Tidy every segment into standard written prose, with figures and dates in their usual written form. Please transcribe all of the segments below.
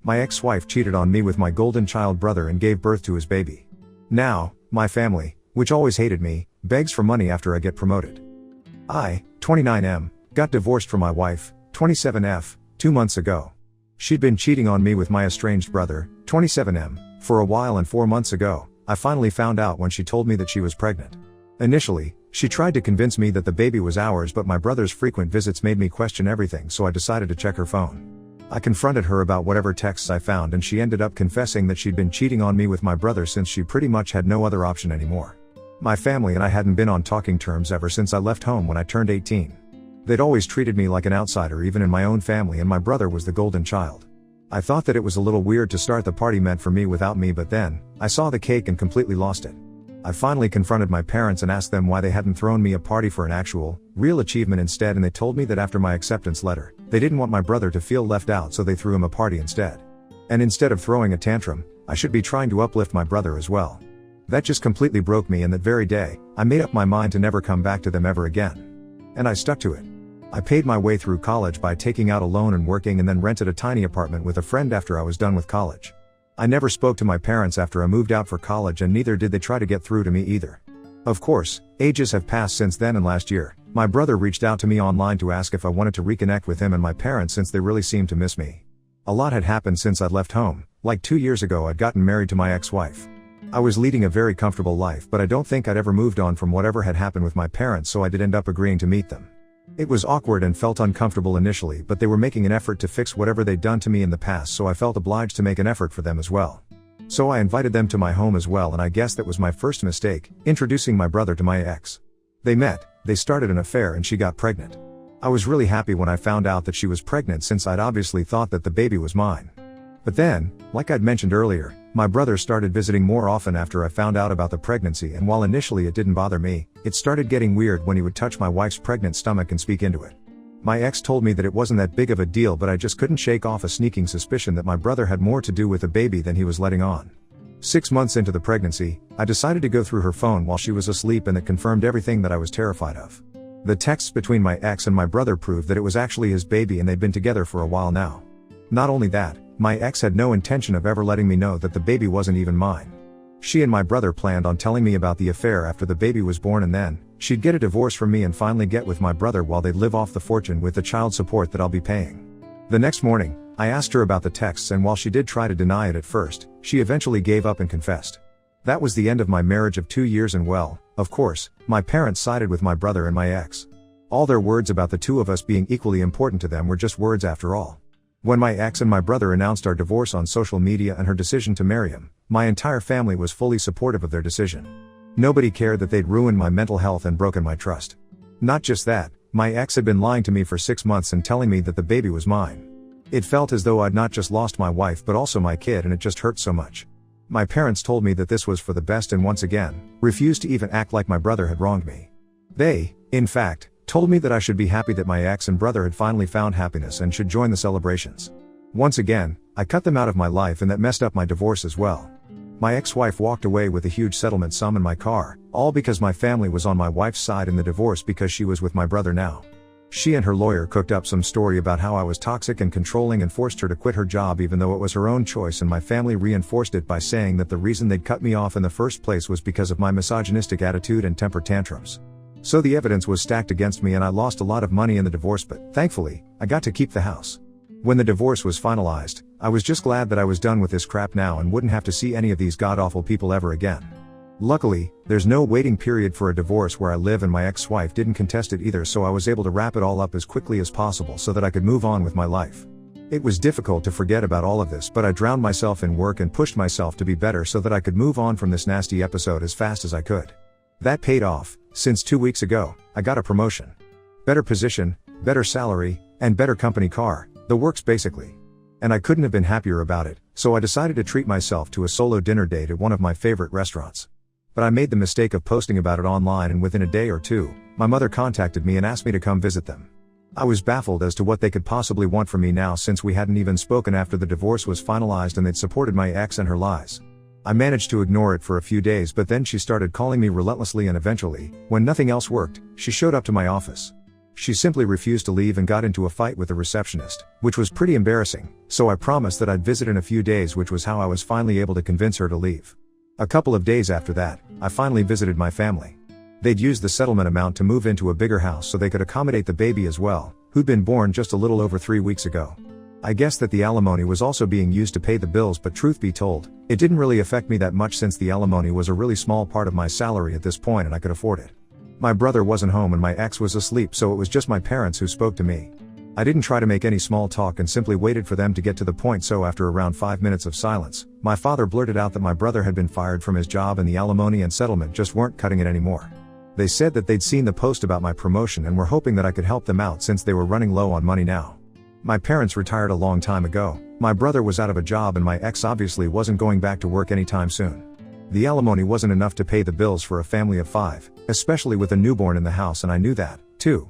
My ex-wife cheated on me with my golden child brother and gave birth to his baby. Now, my family, which always hated me, begs for money after I get promoted. I, 29M, got divorced from my wife, 27F, 2 months ago. She'd been cheating on me with my estranged brother, 27M, for a while, and 4 months ago, I finally found out when she told me that she was pregnant. Initially, she tried to convince me that the baby was ours, but my brother's frequent visits made me question everything, so I decided to check her phone. I confronted her about whatever texts I found, and she ended up confessing that she'd been cheating on me with my brother since she pretty much had no other option anymore. My family and I hadn't been on talking terms ever since I left home when I turned 18. They'd always treated me like an outsider even in my own family, and my brother was the golden child. I thought that it was a little weird to start the party meant for me without me, but then, I saw the cake and completely lost it. I finally confronted my parents and asked them why they hadn't thrown me a party for an actual, real achievement instead, and they told me that after my acceptance letter, they didn't want my brother to feel left out, so they threw him a party instead. And instead of throwing a tantrum, I should be trying to uplift my brother as well. That just completely broke me, and that very day, I made up my mind to never come back to them ever again. And I stuck to it. I paid my way through college by taking out a loan and working, and then rented a tiny apartment with a friend after I was done with college. I never spoke to my parents after I moved out for college, and neither did they try to get through to me either. Of course, ages have passed since then, and last year, my brother reached out to me online to ask if I wanted to reconnect with him and my parents since they really seemed to miss me. A lot had happened since I'd left home. Like 2 years ago, I'd gotten married to my ex-wife. I was leading a very comfortable life, but I don't think I'd ever moved on from whatever had happened with my parents, so I did end up agreeing to meet them. It was awkward and felt uncomfortable initially, but they were making an effort to fix whatever they'd done to me in the past, so I felt obliged to make an effort for them as well. So I invited them to my home as well, and I guess that was my first mistake, introducing my brother to my ex. They met, they started an affair, and she got pregnant. I was really happy when I found out that she was pregnant, since I'd obviously thought that the baby was mine. But then, like I'd mentioned earlier, my brother started visiting more often after I found out about the pregnancy, and while initially it didn't bother me, it started getting weird when he would touch my wife's pregnant stomach and speak into it. My ex told me that it wasn't that big of a deal, but I just couldn't shake off a sneaking suspicion that my brother had more to do with the baby than he was letting on. 6 months into the pregnancy, I decided to go through her phone while she was asleep, and it confirmed everything that I was terrified of. The texts between my ex and my brother proved that it was actually his baby, and they'd been together for a while now. Not only that, my ex had no intention of ever letting me know that the baby wasn't even mine. She and my brother planned on telling me about the affair after the baby was born, and then, she'd get a divorce from me and finally get with my brother while they'd live off the fortune with the child support that I'll be paying. The next morning, I asked her about the texts, and while she did try to deny it at first, she eventually gave up and confessed. That was the end of my marriage of 2 years, and well, of course, my parents sided with my brother and my ex. All their words about the two of us being equally important to them were just words after all. When my ex and my brother announced our divorce on social media and her decision to marry him, my entire family was fully supportive of their decision. Nobody cared that they'd ruined my mental health and broken my trust. Not just that, my ex had been lying to me for 6 months and telling me that the baby was mine. It felt as though I'd not just lost my wife but also my kid, and it just hurt so much. My parents told me that this was for the best and once again, refused to even act like my brother had wronged me. They, in fact, told me that I should be happy that my ex and brother had finally found happiness and should join the celebrations. Once again, I cut them out of my life, and that messed up my divorce as well. My ex-wife walked away with a huge settlement sum in my car, all because my family was on my wife's side in the divorce because she was with my brother now. She and her lawyer cooked up some story about how I was toxic and controlling and forced her to quit her job even though it was her own choice, and my family reinforced it by saying that the reason they'd cut me off in the first place was because of my misogynistic attitude and temper tantrums. So the evidence was stacked against me, and I lost a lot of money in the divorce, but thankfully, I got to keep the house. When the divorce was finalized, I was just glad that I was done with this crap now and wouldn't have to see any of these god-awful people ever again. Luckily, there's no waiting period for a divorce where I live, and my ex-wife didn't contest it either, so I was able to wrap it all up as quickly as possible so that I could move on with my life. It was difficult to forget about all of this, but I drowned myself in work and pushed myself to be better so that I could move on from this nasty episode as fast as I could. That paid off, since 2 weeks ago, I got a promotion. Better position, better salary, and better company car, the works basically. And I couldn't have been happier about it, so I decided to treat myself to a solo dinner date at one of my favorite restaurants. But I made the mistake of posting about it online, and within a day or two, my mother contacted me and asked me to come visit them. I was baffled as to what they could possibly want from me now, since we hadn't even spoken after the divorce was finalized and they'd supported my ex and her lies. I managed to ignore it for a few days, but then she started calling me relentlessly, and eventually, when nothing else worked, she showed up to my office. She simply refused to leave and got into a fight with the receptionist, which was pretty embarrassing, so I promised that I'd visit in a few days, which was how I was finally able to convince her to leave. A couple of days after that, I finally visited my family. They'd used the settlement amount to move into a bigger house so they could accommodate the baby as well, who'd been born just a little over 3 weeks ago. I guess that the alimony was also being used to pay the bills, but truth be told, it didn't really affect me that much since the alimony was a really small part of my salary at this point and I could afford it. My brother wasn't home and my ex was asleep, so it was just my parents who spoke to me. I didn't try to make any small talk and simply waited for them to get to the point, so after around 5 minutes of silence, my father blurted out that my brother had been fired from his job and the alimony and settlement just weren't cutting it anymore. They said that they'd seen the post about my promotion and were hoping that I could help them out since they were running low on money now. My parents retired a long time ago, my brother was out of a job and my ex obviously wasn't going back to work anytime soon. The alimony wasn't enough to pay the bills for a family of 5, especially with a newborn in the house, and I knew that, too.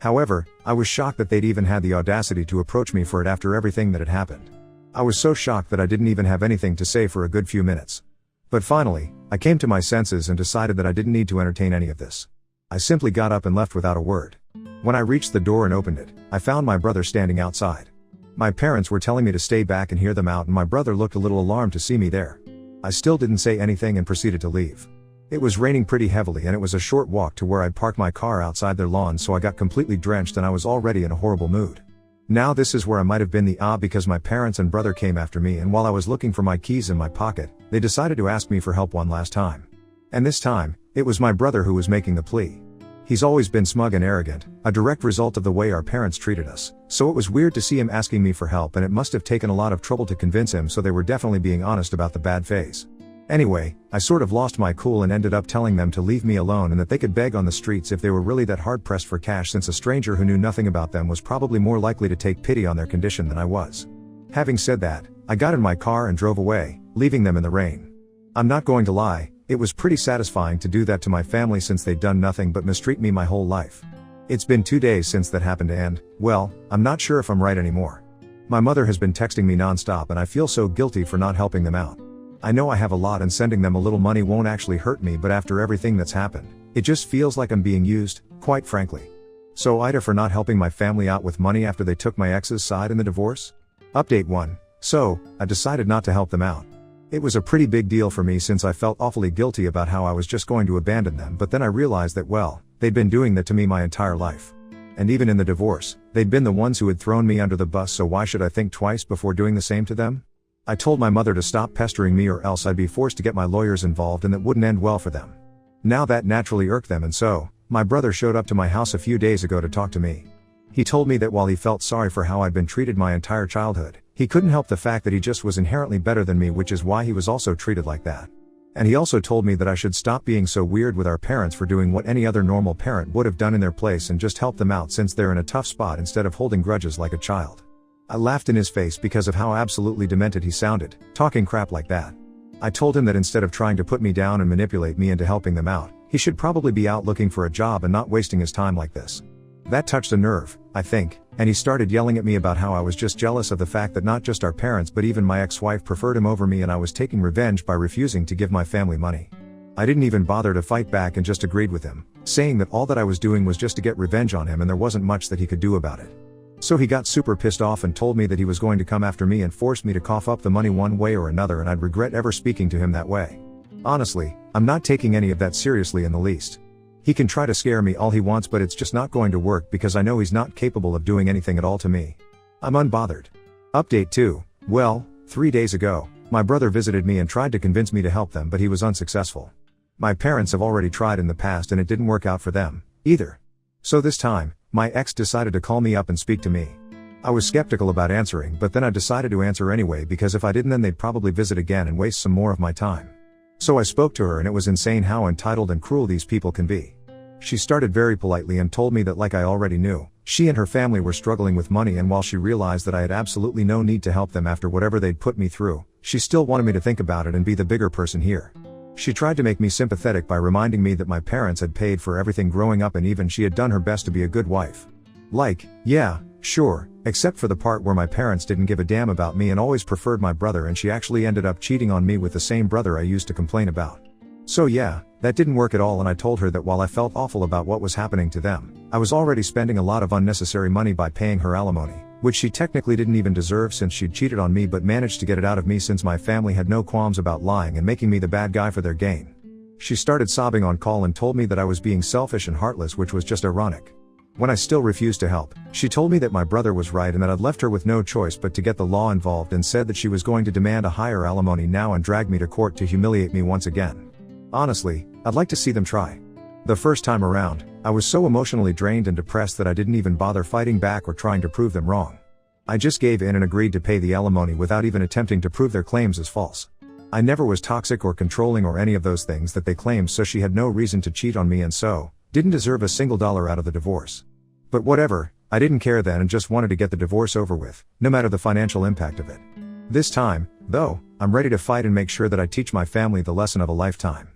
However, I was shocked that they'd even had the audacity to approach me for it after everything that had happened. I was so shocked that I didn't even have anything to say for a good few minutes. But finally, I came to my senses and decided that I didn't need to entertain any of this. I simply got up and left without a word. When I reached the door and opened it, I found my brother standing outside. My parents were telling me to stay back and hear them out, and my brother looked a little alarmed to see me there. I still didn't say anything and proceeded to leave. It was raining pretty heavily and it was a short walk to where I'd parked my car outside their lawn, so I got completely drenched and I was already in a horrible mood. Now this is where I might have been the because my parents and brother came after me, and while I was looking for my keys in my pocket, they decided to ask me for help one last time. And this time, it was my brother who was making the plea. He's always been smug and arrogant, a direct result of the way our parents treated us, so it was weird to see him asking me for help, and it must have taken a lot of trouble to convince him, so they were definitely being honest about the bad phase. Anyway, I sort of lost my cool and ended up telling them to leave me alone and that they could beg on the streets if they were really that hard pressed for cash, since a stranger who knew nothing about them was probably more likely to take pity on their condition than I was. Having said that, I got in my car and drove away, leaving them in the rain. I'm not going to lie, it was pretty satisfying to do that to my family since they'd done nothing but mistreat me my whole life. It's been 2 days since that happened and, well, I'm not sure if I'm right anymore. My mother has been texting me nonstop and I feel so guilty for not helping them out. I know I have a lot and sending them a little money won't actually hurt me, but after everything that's happened, it just feels like I'm being used, quite frankly. So Ida for not helping my family out with money after they took my ex's side in the divorce? Update 1. So, I decided not to help them out. It was a pretty big deal for me since I felt awfully guilty about how I was just going to abandon them, but then I realized that, well, they'd been doing that to me my entire life. And even in the divorce, they'd been the ones who had thrown me under the bus, so why should I think twice before doing the same to them? I told my mother to stop pestering me or else I'd be forced to get my lawyers involved, and that wouldn't end well for them. Now that naturally irked them, and so, my brother showed up to my house a few days ago to talk to me. He told me that while he felt sorry for how I'd been treated my entire childhood, he couldn't help the fact that he just was inherently better than me, which is why he was also treated like that. And he also told me that I should stop being so weird with our parents for doing what any other normal parent would have done in their place and just help them out since they're in a tough spot instead of holding grudges like a child. I laughed in his face because of how absolutely demented he sounded, talking crap like that. I told him that instead of trying to put me down and manipulate me into helping them out, he should probably be out looking for a job and not wasting his time like this. That touched a nerve, I think, and he started yelling at me about how I was just jealous of the fact that not just our parents but even my ex-wife preferred him over me, and I was taking revenge by refusing to give my family money. I didn't even bother to fight back and just agreed with him, saying that all that I was doing was just to get revenge on him and there wasn't much that he could do about it. So he got super pissed off and told me that he was going to come after me and force me to cough up the money one way or another, and I'd regret ever speaking to him that way. Honestly, I'm not taking any of that seriously in the least. He can try to scare me all he wants, but it's just not going to work because I know he's not capable of doing anything at all to me. I'm unbothered. Update 2. Well, 3 days ago, my brother visited me and tried to convince me to help them, but he was unsuccessful. My parents have already tried in the past and it didn't work out for them, either. So this time, my ex decided to call me up and speak to me. I was skeptical about answering, but then I decided to answer anyway because if I didn't then they'd probably visit again and waste some more of my time. So I spoke to her and it was insane how entitled and cruel these people can be. She started very politely and told me that, like I already knew, she and her family were struggling with money, and while she realized that I had absolutely no need to help them after whatever they'd put me through, she still wanted me to think about it and be the bigger person here. She tried to make me sympathetic by reminding me that my parents had paid for everything growing up and even she had done her best to be a good wife. Like, yeah, sure, except for the part where my parents didn't give a damn about me and always preferred my brother, and she actually ended up cheating on me with the same brother I used to complain about. So yeah, that didn't work at all, and I told her that while I felt awful about what was happening to them, I was already spending a lot of unnecessary money by paying her alimony, which she technically didn't even deserve since she'd cheated on me but managed to get it out of me since my family had no qualms about lying and making me the bad guy for their gain. She started sobbing on call and told me that I was being selfish and heartless, which was just ironic. When I still refused to help, she told me that my brother was right and that I'd left her with no choice but to get the law involved, and said that she was going to demand a higher alimony now and drag me to court to humiliate me once again. Honestly, I'd like to see them try. The first time around, I was so emotionally drained and depressed that I didn't even bother fighting back or trying to prove them wrong. I just gave in and agreed to pay the alimony without even attempting to prove their claims as false. I never was toxic or controlling or any of those things that they claimed, so she had no reason to cheat on me and so didn't deserve a single dollar out of the divorce. But whatever, I didn't care then and just wanted to get the divorce over with, no matter the financial impact of it. This time, though, I'm ready to fight and make sure that I teach my family the lesson of a lifetime.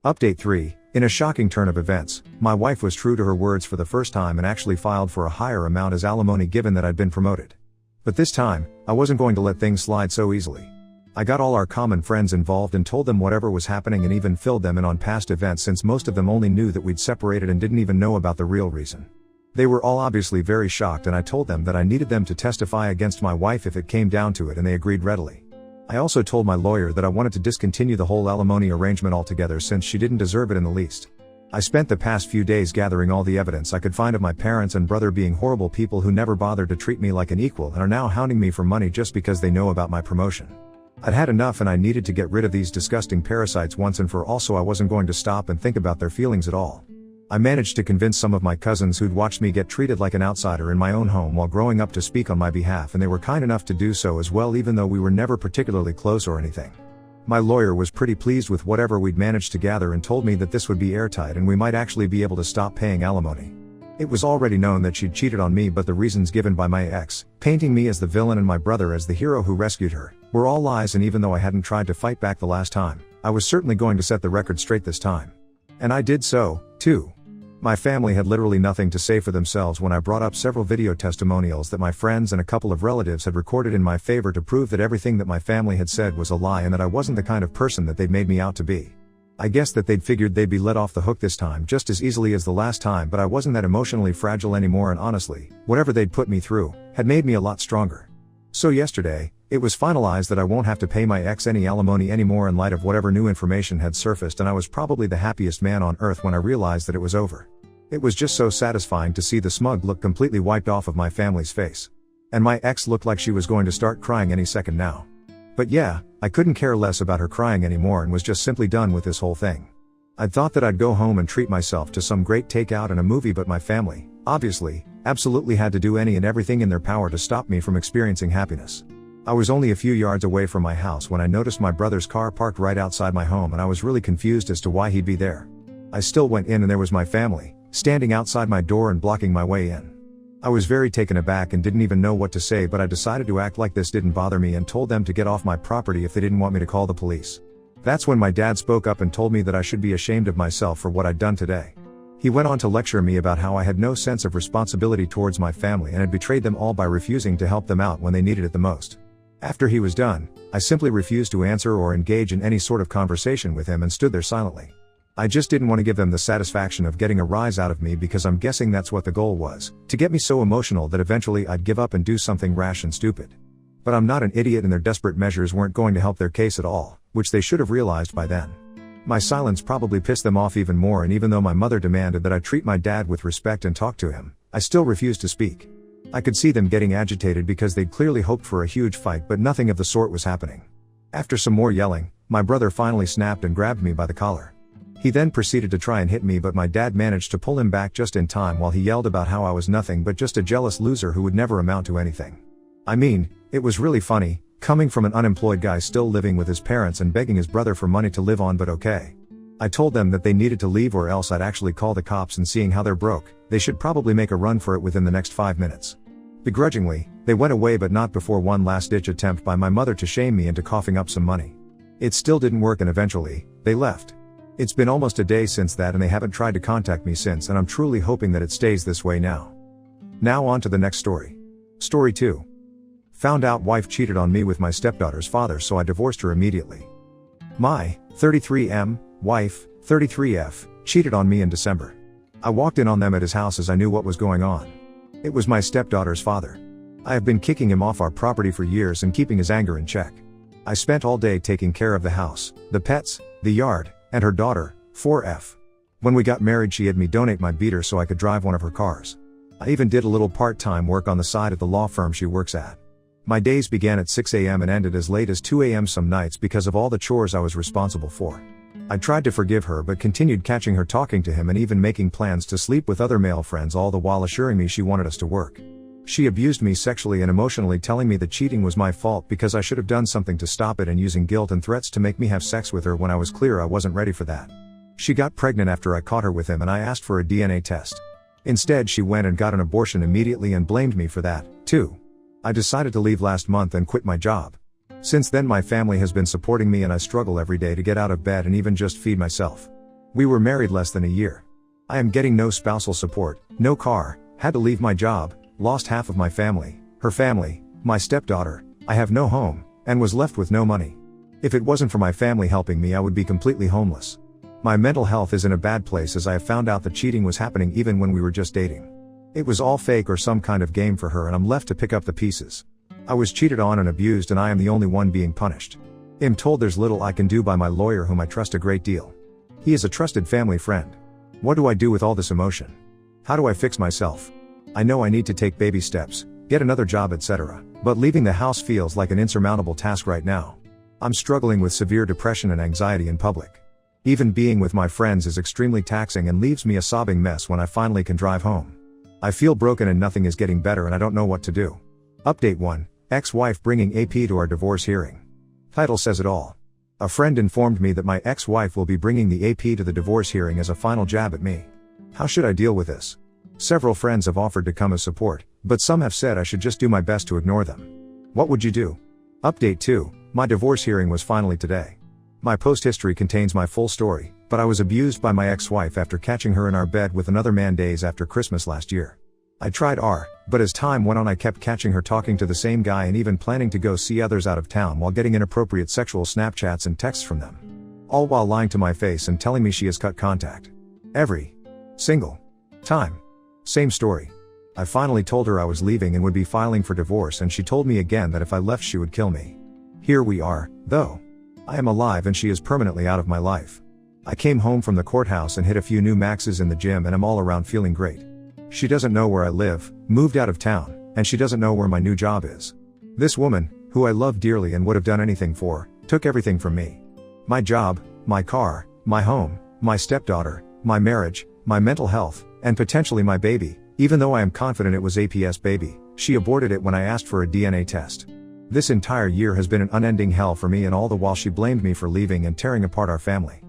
Update 3. In a shocking turn of events, my wife was true to her words for the first time and actually filed for a higher amount as alimony given that I'd been promoted. But this time, I wasn't going to let things slide so easily. I got all our common friends involved and told them whatever was happening and even filled them in on past events, since most of them only knew that we'd separated and didn't even know about the real reason. They were all obviously very shocked, and I told them that I needed them to testify against my wife if it came down to it, and they agreed readily. I also told my lawyer that I wanted to discontinue the whole alimony arrangement altogether since she didn't deserve it in the least. I spent the past few days gathering all the evidence I could find of my parents and brother being horrible people who never bothered to treat me like an equal and are now hounding me for money just because they know about my promotion. I'd had enough and I needed to get rid of these disgusting parasites once and for all, so I wasn't going to stop and think about their feelings at all. I managed to convince some of my cousins who'd watched me get treated like an outsider in my own home while growing up to speak on my behalf, and they were kind enough to do so as well, even though we were never particularly close or anything. My lawyer was pretty pleased with whatever we'd managed to gather and told me that this would be airtight and we might actually be able to stop paying alimony. It was already known that she'd cheated on me, but the reasons given by my ex, painting me as the villain and my brother as the hero who rescued her, were all lies, and even though I hadn't tried to fight back the last time, I was certainly going to set the record straight this time. And I did so, too. My family had literally nothing to say for themselves when I brought up several video testimonials that my friends and a couple of relatives had recorded in my favor to prove that everything that my family had said was a lie and that I wasn't the kind of person that they'd made me out to be. I guess that they'd figured they'd be let off the hook this time just as easily as the last time, but I wasn't that emotionally fragile anymore, and honestly, whatever they'd put me through had made me a lot stronger. So yesterday, it was finalized that I won't have to pay my ex any alimony anymore in light of whatever new information had surfaced, and I was probably the happiest man on earth when I realized that it was over. It was just so satisfying to see the smug look completely wiped off of my family's face. And my ex looked like she was going to start crying any second now. But yeah, I couldn't care less about her crying anymore and was just simply done with this whole thing. I'd thought that I'd go home and treat myself to some great takeout and a movie, but my family, obviously, absolutely had to do any and everything in their power to stop me from experiencing happiness. I was only a few yards away from my house when I noticed my brother's car parked right outside my home, and I was really confused as to why he'd be there. I still went in and there was my family, standing outside my door and blocking my way in. I was very taken aback and didn't even know what to say, but I decided to act like this didn't bother me and told them to get off my property if they didn't want me to call the police. That's when my dad spoke up and told me that I should be ashamed of myself for what I'd done today. He went on to lecture me about how I had no sense of responsibility towards my family and had betrayed them all by refusing to help them out when they needed it the most. After he was done, I simply refused to answer or engage in any sort of conversation with him and stood there silently. I just didn't want to give them the satisfaction of getting a rise out of me, because I'm guessing that's what the goal was, to get me so emotional that eventually I'd give up and do something rash and stupid. But I'm not an idiot, and their desperate measures weren't going to help their case at all, which they should have realized by then. My silence probably pissed them off even more, and even though my mother demanded that I treat my dad with respect and talk to him, I still refused to speak. I could see them getting agitated because they'd clearly hoped for a huge fight, but nothing of the sort was happening. After some more yelling, my brother finally snapped and grabbed me by the collar. He then proceeded to try and hit me, but my dad managed to pull him back just in time while he yelled about how I was nothing but just a jealous loser who would never amount to anything. I mean, it was really funny, coming from an unemployed guy still living with his parents and begging his brother for money to live on, but okay. I told them that they needed to leave or else I'd actually call the cops, and seeing how they're broke, they should probably make a run for it within the next 5 minutes. Begrudgingly, they went away, but not before one last-ditch attempt by my mother to shame me into coughing up some money. It still didn't work, and eventually, they left. It's been almost a day since that, and they haven't tried to contact me since, and I'm truly hoping that it stays this way now. Now on to the next story. Story 2. Found out wife cheated on me with my stepdaughter's father, so I divorced her immediately. My 33M wife, 33F, cheated on me in December. I walked in on them at his house as I knew what was going on. It was my stepdaughter's father. I have been kicking him off our property for years and keeping his anger in check. I spent all day taking care of the house, the pets, the yard, and her daughter, 4F. When we got married, she had me donate my beater so I could drive one of her cars. I even did a little part-time work on the side at the law firm she works at. My days began at 6 a.m. and ended as late as 2 a.m. some nights because of all the chores I was responsible for. I tried to forgive her but continued catching her talking to him and even making plans to sleep with other male friends, all the while assuring me she wanted us to work. She abused me sexually and emotionally, telling me that cheating was my fault because I should have done something to stop it, and using guilt and threats to make me have sex with her when I was clear I wasn't ready for that. She got pregnant after I caught her with him and I asked for a DNA test. Instead, she went and got an abortion immediately and blamed me for that, too. I decided to leave last month and quit my job. Since then, my family has been supporting me and I struggle every day to get out of bed and even just feed myself. We were married less than a year. I am getting no spousal support, no car, had to leave my job, lost half of my family, her family, my stepdaughter, I have no home, and was left with no money. If it wasn't for my family helping me, I would be completely homeless. My mental health is in a bad place as I have found out that cheating was happening even when we were just dating. It was all fake or some kind of game for her, and I'm left to pick up the pieces. I was cheated on and abused, and I am the only one being punished. I'm told there's little I can do by my lawyer, whom I trust a great deal. He is a trusted family friend. What do I do with all this emotion? How do I fix myself? I know I need to take baby steps, get another job, etc., but leaving the house feels like an insurmountable task right now. I'm struggling with severe depression and anxiety in public. Even being with my friends is extremely taxing and leaves me a sobbing mess when I finally can drive home. I feel broken and nothing is getting better and I don't know what to do. Update 1. Ex-wife bringing AP to our divorce hearing. Title says it all. A friend informed me that my ex-wife will be bringing the AP to the divorce hearing as a final jab at me. How should I deal with this? Several friends have offered to come as support, but some have said I should just do my best to ignore them. What would you do? Update 2. My divorce hearing was finally today. My post history contains my full story, but I was abused by my ex-wife after catching her in our bed with another man days after Christmas last year. I tried but as time went on I kept catching her talking to the same guy and even planning to go see others out of town while getting inappropriate sexual Snapchats and texts from them. All while lying to my face and telling me she has cut contact. Every single time. Same story. I finally told her I was leaving and would be filing for divorce, and she told me again that if I left she would kill me. Here we are, though. I am alive and she is permanently out of my life. I came home from the courthouse and hit a few new maxes in the gym and I'm all around feeling great. She doesn't know where I live, moved out of town, and she doesn't know where my new job is. This woman, who I love dearly and would have done anything for, took everything from me. My job, my car, my home, my stepdaughter, my marriage, my mental health, and potentially my baby. Even though I am confident it was AP's baby, she aborted it when I asked for a DNA test. This entire year has been an unending hell for me, and all the while she blamed me for leaving and tearing apart our family.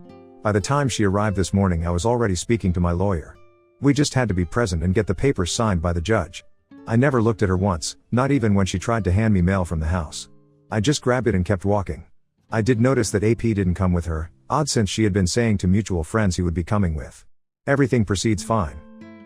By the time she arrived this morning I was already speaking to my lawyer. We just had to be present and get the papers signed by the judge. I never looked at her once, not even when she tried to hand me mail from the house. I just grabbed it and kept walking. I did notice that AP didn't come with her, odd since she had been saying to mutual friends he would be coming with. Everything proceeds fine.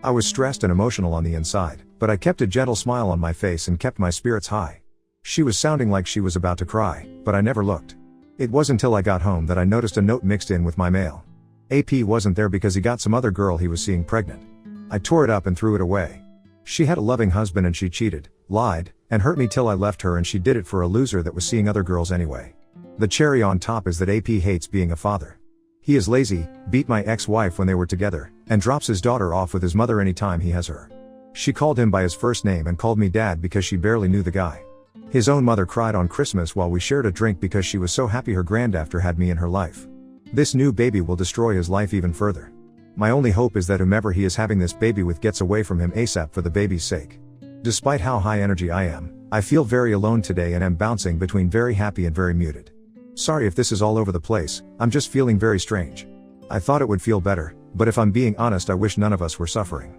I was stressed and emotional on the inside, but I kept a gentle smile on my face and kept my spirits high. She was sounding like she was about to cry, but I never looked. It was until I got home that I noticed a note mixed in with my mail. AP wasn't there because he got some other girl he was seeing pregnant. I tore it up and threw it away. She had a loving husband and she cheated, lied, and hurt me till I left her, and she did it for a loser that was seeing other girls anyway. The cherry on top is that AP hates being a father. He is lazy, beat my ex-wife when they were together, and drops his daughter off with his mother anytime he has her. She called him by his first name and called me dad because she barely knew the guy. His own mother cried on Christmas while we shared a drink because she was so happy her granddaughter had me in her life. This new baby will destroy his life even further. My only hope is that whomever he is having this baby with gets away from him ASAP for the baby's sake. Despite how high energy I am, I feel very alone today and am bouncing between very happy and very muted. Sorry if this is all over the place, I'm just feeling very strange. I thought it would feel better, but if I'm being honest I wish none of us were suffering.